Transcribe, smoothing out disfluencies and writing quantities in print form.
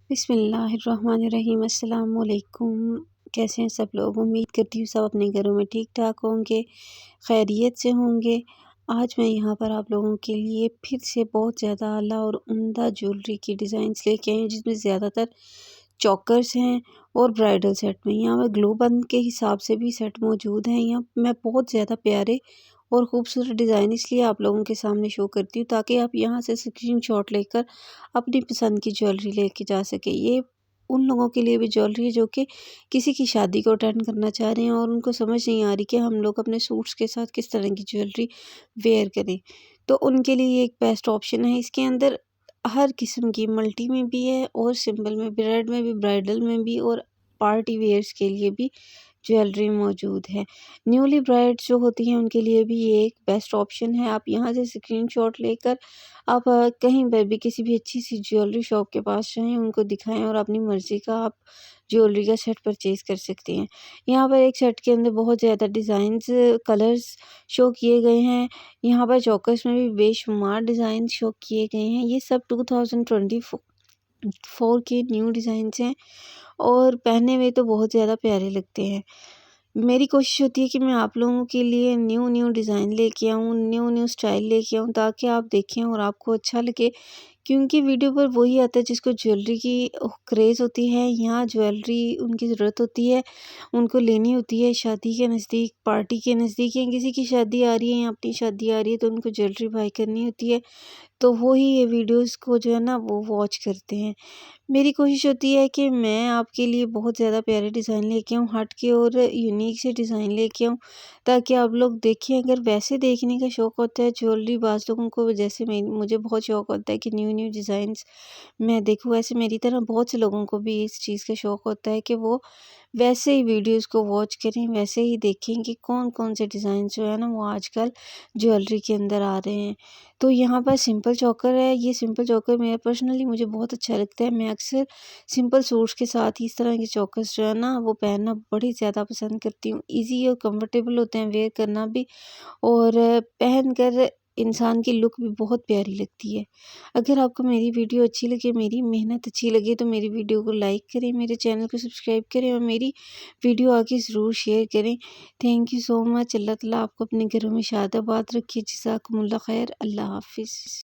बिस्मिल्लाहिर्रहमानिर्रहीम। अस्सलाम वालेकुम। कैसे हैं सब लोग? उम्मीद करती हूँ सब अपने घरों में ठीक ठाक होंगे, खैरियत से होंगे। आज मैं यहाँ पर आप लोगों के लिए फिर से बहुत ज़्यादा आला और उम्दा ज्वेलरी की डिज़ाइंस लेके आई हूँ, जिसमें ज़्यादातर चोकर्स हैं और ब्राइडल सेट में। यहाँ पर ग्लो बंद के हिसाब से भी सेट मौजूद हैं। यहाँ मैं बहुत ज़्यादा प्यारे और ख़ूबसूरत डिज़ाइन इसलिए आप लोगों के सामने शो करती हूँ, ताकि आप यहाँ से स्क्रीनशॉट लेकर अपनी पसंद की ज्वेलरी लेके जा सके। ये उन लोगों के लिए भी ज्वेलरी है जो कि किसी की शादी को अटेंड करना चाह रहे हैं और उनको समझ नहीं आ रही कि हम लोग अपने सूट्स के साथ किस तरह की ज्वेलरी वेयर करें, तो उनके लिए ये एक बेस्ट ऑप्शन है। इसके अंदर हर किस्म की मल्टी में भी है और सिंपल में भी, रेड में भी, ब्राइडल में भी और पार्टी वेयर्स के लिए भी ज्वेलरी मौजूद है। न्यूली ब्राइड्स जो होती हैं उनके लिए भी ये एक बेस्ट ऑप्शन है। आप यहाँ से स्क्रीनशॉट लेकर आप कहीं पर भी किसी भी अच्छी सी ज्वेलरी शॉप के पास जाएँ, उनको दिखाएं और अपनी मर्ज़ी का आप ज्वेलरी का सेट परचेज़ कर सकते हैं। यहाँ पर एक सेट के अंदर बहुत ज़्यादा डिज़ाइंस, कलर्स शो किए गए हैं। यहाँ पर चौकस में भी बेशुमार डिज़ाइन शो किए गए हैं। ये सब 2024 के न्यू डिज़ाइंस हैं और पहने हुए तो बहुत ज़्यादा प्यारे लगते हैं। मेरी कोशिश होती है कि मैं आप लोगों के लिए न्यू डिज़ाइन लेके आऊँ, न्यू स्टाइल लेके आऊँ, ताकि आप देखें और आपको अच्छा लगे। क्योंकि वीडियो पर वही आता है जिसको ज्वेलरी की क्रेज़ होती है। यहाँ ज्वेलरी उनकी ज़रूरत होती है, उनको लेनी होती है शादी के नज़दीक, पार्टी के नज़दीक, या किसी की शादी आ रही है या अपनी शादी आ रही है तो उनको ज्वेलरी बाय करनी होती है। तो वो ही ये वीडियोज़ को जो है ना वो वॉच करते हैं। मेरी कोशिश होती है कि मैं आपके लिए बहुत ज़्यादा प्यारे डिज़ाइन लेके आऊँ, हट के और यूनिक से डिज़ाइन लेके आऊँ, ताकि आप लोग देखें। अगर वैसे देखने का शौक़ होता है ज्वेलरी, बाज़ लोगों को जैसे मैं, मुझे बहुत शौक़ होता है कि न्यू डिज़ाइंस मैं देखूँ, ऐसे मेरी तरह बहुत से लोगों को भी इस चीज़ का शौक़ होता है कि वो वैसे ही वीडियोज़ को वॉच करें, वैसे ही देखें कि कौन से डिज़ाइन जो है ना वो आजकल ज्वेलरी के अंदर आ रहे हैं। तो यहाँ पर सिंपल चोकर है। ये सिंपल चोकर मेरा पर्सनली मुझे बहुत अच्छा लगता है। मैं अक्सर सिंपल सूट्स के साथ इस तरह के चोकर्स जो है ना वो पहनना बड़ी ज़्यादा पसंद करती हूँ। ईज़ी और कंफर्टेबल होते हैं वेयर करना भी, और पहन कर इंसान की लुक भी बहुत प्यारी लगती है। अगर आपको मेरी वीडियो अच्छी लगे, मेरी मेहनत अच्छी लगे, तो मेरी वीडियो को लाइक करें, मेरे चैनल को सब्सक्राइब करें और मेरी वीडियो आगे ज़रूर शेयर करें। Thank you so much. Allah Taala आपको अपने घरों में शादाबाद रखे। जज़ाकुमुल्लाह खैर। अल्लाह हाफ़िज़।